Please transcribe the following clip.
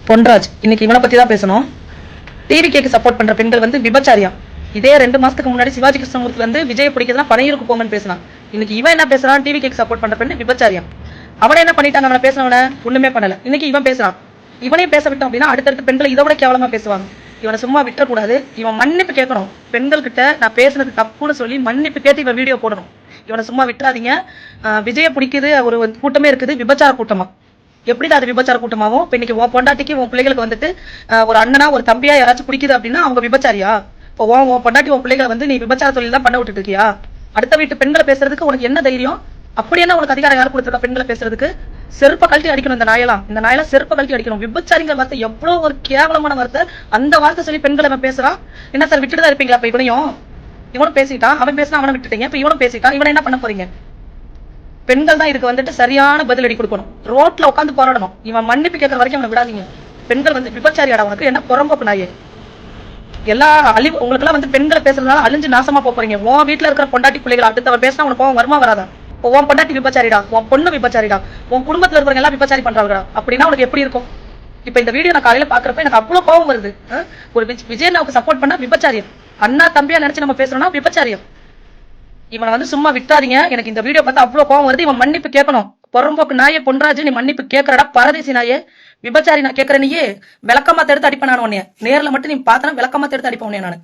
பொன்ராஜ் இன்னைக்கு இவனை பத்தி தான் பேசணும். டிவி கேக்கு சப்போர்ட் பண்ற பெண்கள் வந்து விபச்சாரியா. இதே 2 மாசத்துக்கு முன்னாடி சிவாஜி கிருஷ்ணமூர்த்தி வந்து விஜய் பிடிக்கிறதுனா பனையூருக்கு போங்கன்னு பேசினான். இன்னைக்கு இவன் என்ன பேசுறான்? டிவி கேக்கு சப்போர்ட் பண்ற பெண் விபச்சாரியா. அவனை என்ன பண்ணிட்டாங்க? அவனை பேசினவன ஒண்ணுமே பண்ணல. இன்னைக்கு இவன் பேசுறான். இவனையும் பேச விட்டோம் அப்படின்னா அடுத்தடுத்து பெண்களை இதை விட கேவலமா பேசுவாங்க. இவனை சும்மா விட்டக்கூடாது. இவன் மன்னிப்பு கேட்கணும். பெண்கள் கிட்ட நான் பேசுனது தப்புன்னு சொல்லி மன்னிப்பு கேட்டு இவன் வீடியோ போடணும். இவனை சும்மா விட்டுறாதீங்க. விஜய பிடிக்குது, ஒரு கூட்டமே இருக்குது, விபச்சார கூட்டமா. எப்படிதான் அது விபச்சார கூட்டமாவும்? இப்ப இன்னைக்கு உன் பொண்டாட்டிக்கு உன் பிள்ளைகளுக்கு வந்துட்டு ஒரு அண்ணனா ஒரு தம்பியா யாராச்சும் பிடிக்குது அப்படின்னா அவங்க விபச்சாரியா? இப்போ உன் பொண்டாட்டி உன் பிள்ளைகளை வந்து நீ விபச்சார தொழில் தான் பண்ண விட்டுட்டு இருக்கியா? அடுத்த வீட்டு பெண்களை பேசுறதுக்கு உனக்கு என்ன தைரியம்? அப்படி என்ன உனக்கு அதிகாரம் யார் கொடுத்துருக்கா பெண்களை பேசுறதுக்கு? செருப்ப கழட்டி அடிக்கணும். இந்த நாயெல்லாம் செருப்ப கழட்டி அடிக்கணும். விபச்சாரிங்கிற வார்த்தை எவ்வளவு ஒரு கேவலமான வார்த்தை. அந்த வார்த்தை சொல்லி பெண்களை அவன் பேசுறான். என்ன சார் விட்டுட்டு தான் இருப்பீங்களா? இப்ப இவனும் பேசிட்டான். அவன் பேசினா அவனை விட்டுட்டீங்க. இப்ப இவனும் பேசிட்டான். இவனை என்ன பண்ண போறீங்க? பெண்கள் தான் இதுக்கு வந்துட்டு சரியான பதிலடி கொடுக்கணும். ரோட்ல உட்காந்து போராடணும். இவன் மன்னிப்பு கேட்கற வரைக்கும் அவனை விடாதீங்க. பெண்கள் வந்து விபச்சாரியாடா. உனக்கு என்ன புறம்போக்கு நாயே? எல்லா அழிவு உங்களுக்கு எல்லாம் வந்து பெண்களை பேசுறதுனால அழிஞ்சு நாசமா போறீங்க. உன் வீட்டுல இருக்கிற பொண்டாட்டி பிள்ளைகள் அடுத்து அவன் பேசினா உனக்கு கோவம் வருமா வராதா? உன் பொண்டாட்டி விபச்சாரிடா, உன் பொண்ணு விபச்சாரிடா, உன் குடும்பத்துல இருக்கிறவங்க எல்லாம் விபச்சாரி பண்றாங்கடா. அப்படின்னா உனக்கு எப்படி இருக்கும்? இப்ப இந்த வீடியோ நான் காலையில பாக்குறப்ப எனக்கு அவ்வளவு கோவம் வருது. ஒரு விஜயனாவுக்கு சப்போர்ட் பண்ணா விபச்சாரியம், அண்ணா தம்பியா நினைச்சு நம்ம பேசுறோம்னா விபச்சாரியம். இவனை வந்து சும்மா விட்டாதீங்க. எனக்கு இந்த வீடியோ பார்த்தா அவ்வளவு கோவம் வருது. இவன் மன்னிப்பு கேட்கணும். புறம்போக்கு நாயே பொன்ராஜ், நீ மன்னிப்பு கேட்கறடா. பரதேசி நாயே, விபச்சாரி நான் கேட்கற. நீயே விளக்கமா எடுத்து அடிப்பேன் நான் உன்னைய. நேர்ல மட்டும் நீ பார்த்தனா விளக்கமா எடுத்து அடிப்பேன் உன்னைய நான்.